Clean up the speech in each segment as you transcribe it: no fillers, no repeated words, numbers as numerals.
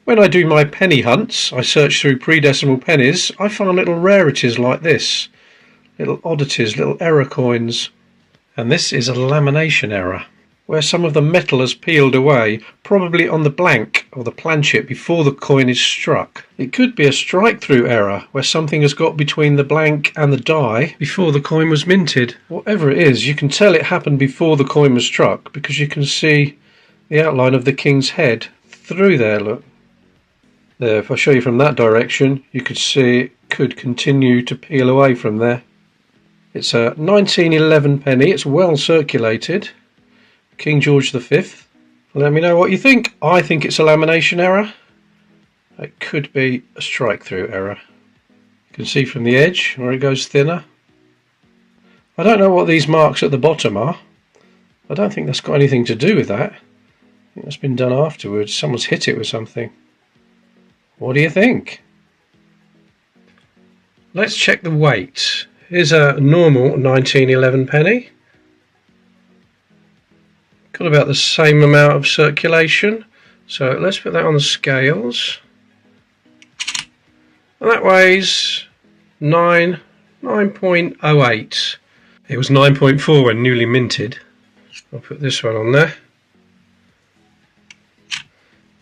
When I do my penny hunts, I search through pre-decimal pennies, I find little rarities like this. Little oddities, little error coins. And this is a lamination error, where some of the metal has peeled away, probably on the blank or the planchet before the coin is struck. It could be a strike-through error, where something has got between the blank and the die before the coin was minted. Whatever it is, you can tell it happened before the coin was struck, because you can see the outline of the king's head through there, look. There, if I show you from that direction, you could see it could continue to peel away from there. It's a 1911 penny, it's well circulated. King George V. Let me know what you think. I think it's a lamination error. It could be a strike-through error. You can see from the edge where it goes thinner. I don't know what these marks at the bottom are. I don't think that's got anything to do with that. I think that's been done afterwards. Someone's hit it with something. What do you think? Let's check the weight. Here's a normal 1911 penny. Got about the same amount of circulation. So let's put that on the scales. And that weighs 9.08. It was 9.4 when newly minted. I'll put this one on there.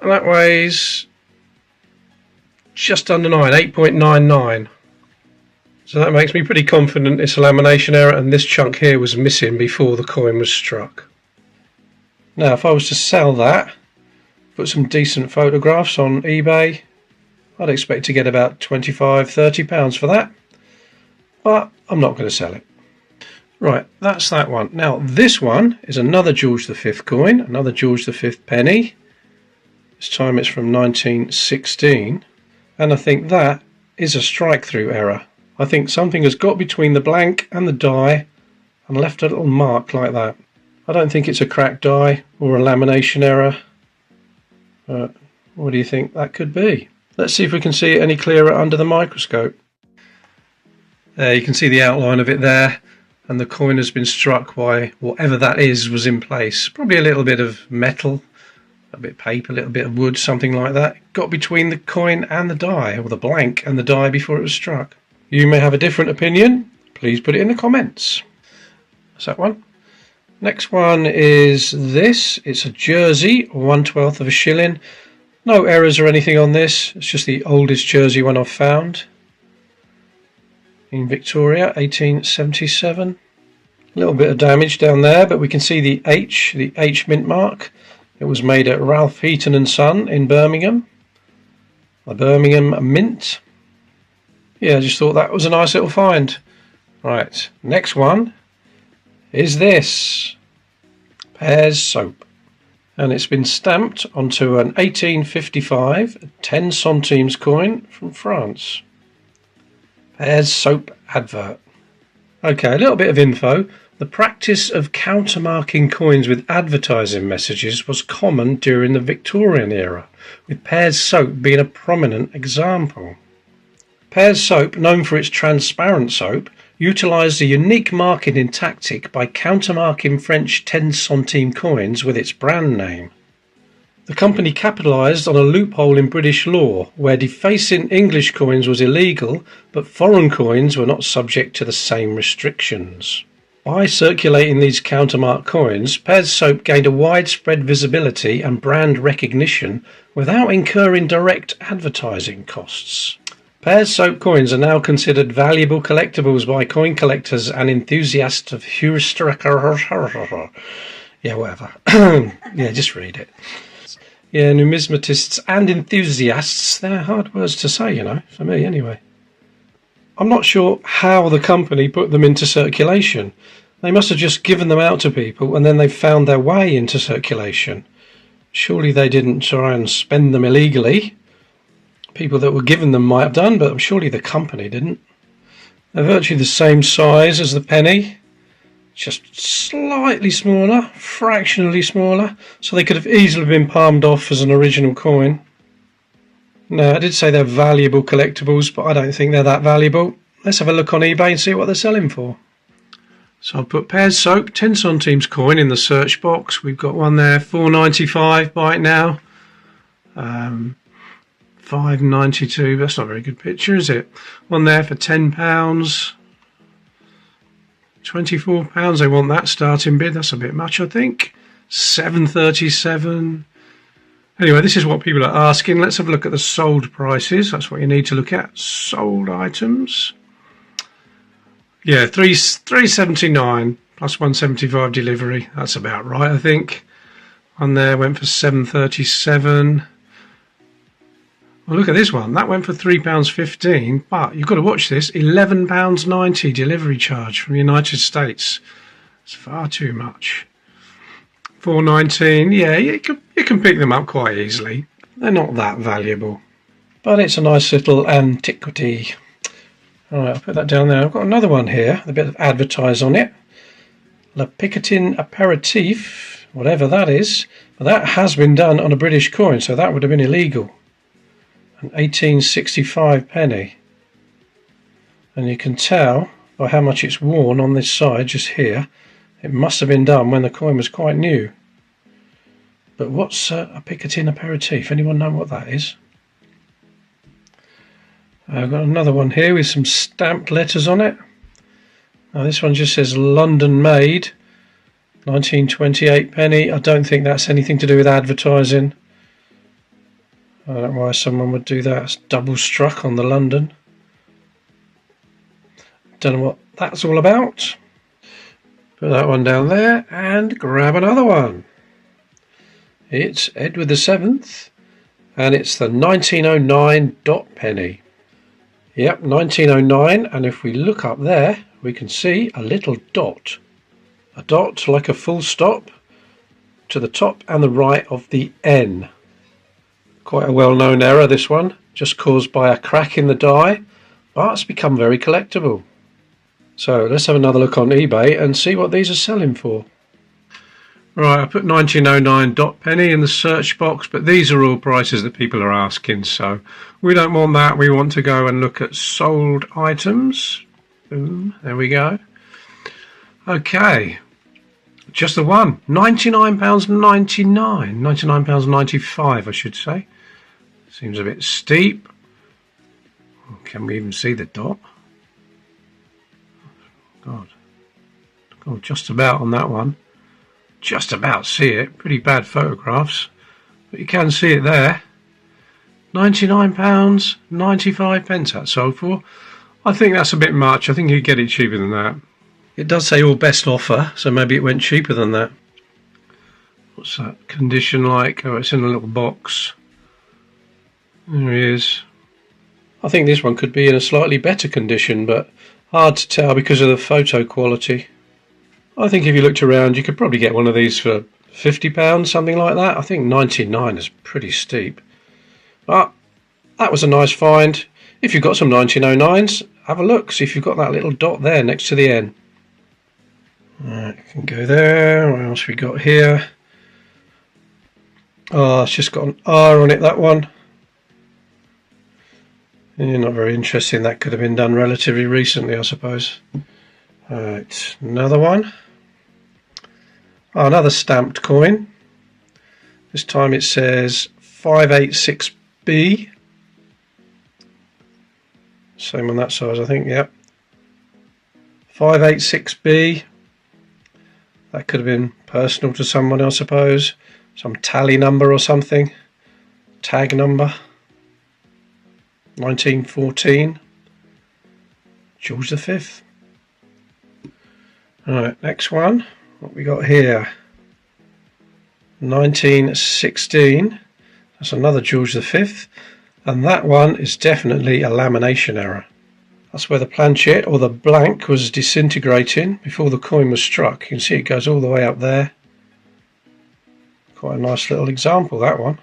And that weighs just under 9, 8.99. So that makes me pretty confident it's a lamination error, and this chunk here was missing before the coin was struck. Now if I was to sell that, put some decent photographs on eBay, I'd expect to get about £25–30 for that, but I'm not going to sell it. Right, that's that one. Now this one is another George V coin, another George V penny. This time it's from 1916. And I think that is a strike-through error. I think something has got between the blank and the die and left a little mark like that. I don't think it's a cracked die or a lamination error. What do you think that could be? Let's see if we can see it any clearer under the microscope. There, you can see the outline of it there, and the coin has been struck by whatever that is was in place. Probably a little bit of metal, a bit of paper, a little bit of wood, something like that. Got between the coin and the die, or the blank and the die before it was struck. You may have a different opinion. Please put it in the comments. That's that one. Next one is this. It's a jersey, 1/12 of a shilling. No errors or anything on this. It's just the oldest jersey one I've found. In Victoria, 1877. A little bit of damage down there, but we can see the H mint mark. It was made at Ralph Heaton & Son in Birmingham. The Birmingham Mint. Yeah, I just thought that was a nice little find. Right, next one is this. Pears soap. And it's been stamped onto an 1855 10 centimes coin from France. Pears soap advert. Okay, a little bit of info. The practice of countermarking coins with advertising messages was common during the Victorian era, with Pears soap being a prominent example. Pears soap, known for its transparent soap, utilised a unique marketing tactic by countermarking French 10 centime coins with its brand name. The company capitalised on a loophole in British law, where defacing English coins was illegal, but foreign coins were not subject to the same restrictions. By circulating these countermarked coins, Pears soap gained a widespread visibility and brand recognition without incurring direct advertising costs. Pears soap coins are now considered valuable collectibles by coin collectors and enthusiasts of heuristic. Yeah, whatever. Yeah, just read it. Yeah, numismatists and enthusiasts, they're hard words to say, you know, for me anyway. I'm not sure how the company put them into circulation. They must have just given them out to people and then they found their way into circulation. Surely they didn't try and spend them illegally. People that were given them might have done, but surely the company didn't. They're virtually the same size as the penny, just slightly smaller, fractionally smaller, so they could have easily been palmed off as an original coin. No, I did say they're valuable collectibles, but I don't think they're that valuable. Let's have a look on eBay and see what they're selling for. So I'll put Pears soap 10 centimes coin in the search box. We've got one there, $4.95 by it now. 5.92. That's not a very good picture, is it? One there for £10. £24. They want that starting bid. That's a bit much, I think. 7.37. Anyway, this is what people are asking. Let's have a look at the sold prices. That's what you need to look at. Sold items. Yeah, 3.79 plus 1.75 delivery. That's about right, I think. One there went for 7.37. Well, look at this one. That went for £3.15, but you've got to watch this. £11.90 delivery charge from the United States. It's far too much. 4.19. Yeah, you can pick them up quite easily. They're not that valuable, but it's a nice little antiquity. All right, I'll put that down there. I've got another one here, a bit of advertise on it. Le Picotin Aperitif, whatever that is. But that has been done on a British coin, so that would have been illegal. An 1865 penny. And you can tell by how much it's worn on this side, just here. It must have been done when the coin was quite new. But what's a Picotin Aperitif? Anyone know what that is? I've got another one here with some stamped letters on it. Now this one just says London made, 1928 penny. I don't think that's anything to do with advertising. I don't know why someone would do that. It's double struck on the London. Don't know what that's all about. Put that one down there and grab another one. It's Edward VII and it's the 1909 dot penny. Yep, 1909, and if we look up there we can see a little dot. A dot like a full stop to the top and the right of the N. Quite a well-known error, this one, just caused by a crack in the die, but it's become very collectible. So let's have another look on eBay and see what these are selling for. Right, I put 1909 dot penny in the search box, but these are all prices that people are asking, so we don't want that. We want to go and look at sold items. Boom, there we go. Okay, just the one. £99.99, £99.95 I should say. Seems a bit steep. Can we even see the dot? God, just about on that one. Just about see it. Pretty bad photographs, but you can see it there. £99.95 that sold for. I think that's a bit much. I think you get it cheaper than that. It does say all best offer, so maybe it went cheaper than that. What's that condition like? Oh, it's in a little box. There he is. I think this one could be in a slightly better condition, but hard to tell because of the photo quality. I think if you looked around you could probably get one of these for £50, something like that. I think 99 is pretty steep. But that was a nice find. If you've got some 1909s, have a look, see if you've got that little dot there next to the N. Right, can go there. What else we got here? Oh, it's just got an R on it, that one. Yeah, not very interesting. That could have been done relatively recently, I suppose. Right, another one. Oh, another stamped coin. This time it says 586B. Same on that size, I think, yep. 586B. That could have been personal to someone, I suppose. Some tally number or something. Tag number. 1914. George V. Alright, next one. What we got here? 1916. That's another George V. And that one is definitely a lamination error. That's where the planchet or the blank was disintegrating before the coin was struck. You can see it goes all the way up there. Quite a nice little example, that one.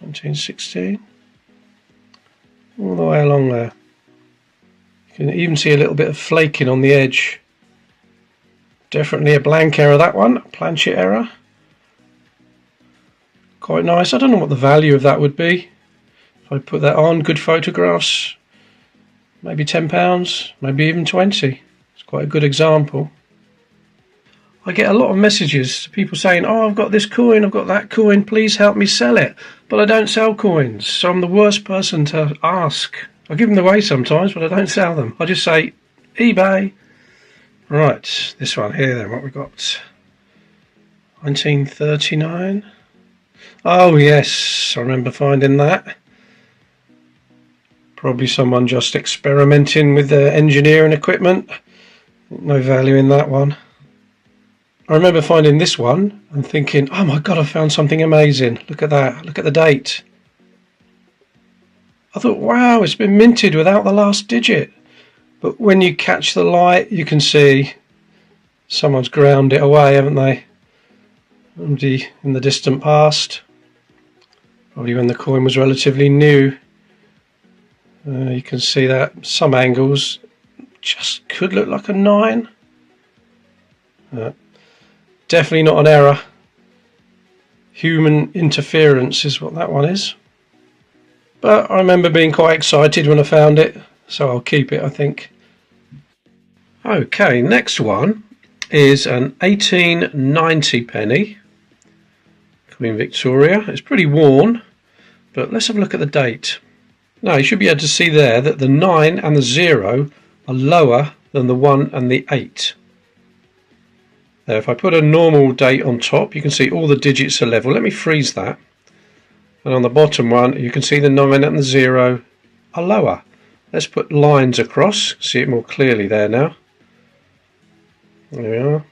1916. All the way along there. You can even see a little bit of flaking on the edge. Definitely a blank error, that one. A planchet error. Quite nice. I don't know what the value of that would be. If I put that on, good photographs, maybe £10, maybe even 20. It's quite a good example. I get a lot of messages, people saying, oh, I've got this coin, I've got that coin, please help me sell it. But I don't sell coins, so I'm the worst person to ask. I give them away sometimes, but I don't sell them. I just say, eBay. Right, this one here then, what we got? 1939. Oh yes, I remember finding that. Probably someone just experimenting with their engineering equipment. No value in that one. I remember finding this one and thinking, oh my god, I found something amazing. Look at that, look at the date. I thought, wow, it's been minted without the last digit. But when you catch the light, you can see someone's ground it away, haven't they? In the distant past. Probably when the coin was relatively new. You can see that some angles just could look like a 9. Definitely not an error. Human interference is what that one is. But I remember being quite excited when I found it, so I'll keep it, I think. Okay, next one is an 1890 penny. Queen Victoria. It's pretty worn, but let's have a look at the date. Now, you should be able to see there that the 9 and the 0 are lower than the 1 and the 8. Now, if I put a normal date on top, you can see all the digits are level. Let me freeze that. And on the bottom one, you can see the 9 and the 0 are lower. Let's put lines across. See it more clearly there now. There we are.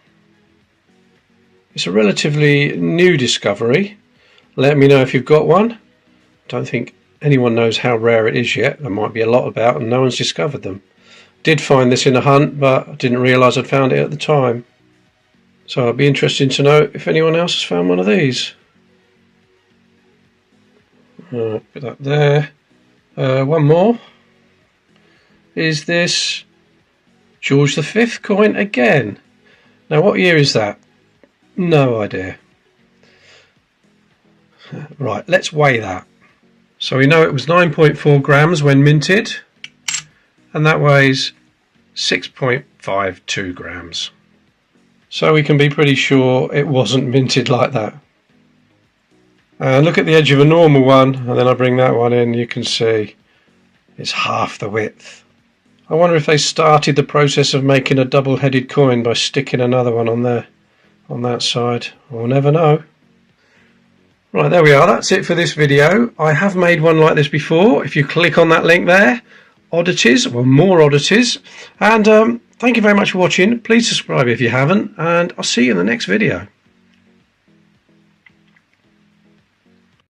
It's a relatively new discovery. Let me know if you've got one. Don't think anyone knows how rare it is yet. There might be a lot about and no one's discovered them. Did find this in a hunt, but I didn't realise I'd found it at the time. So I'd be interested to know if anyone else has found one of these. Put that there. One more. Is this George V coin again? Now what year is that? No idea. Right, let's weigh that. So we know it was 9.4 grams when minted, and that weighs 6.52 grams. So we can be pretty sure it wasn't minted like that. And look at the edge of a normal one, and then I bring that one in, you can see it's half the width. I wonder if they started the process of making a double-headed coin by sticking another one on there, on that side. We'll never know. Right, there we are, that's it for this video. I have made one like this before. If you click on that link there, oddities, or more oddities. And thank you very much for watching. Please subscribe if you haven't, and I'll see you in the next video.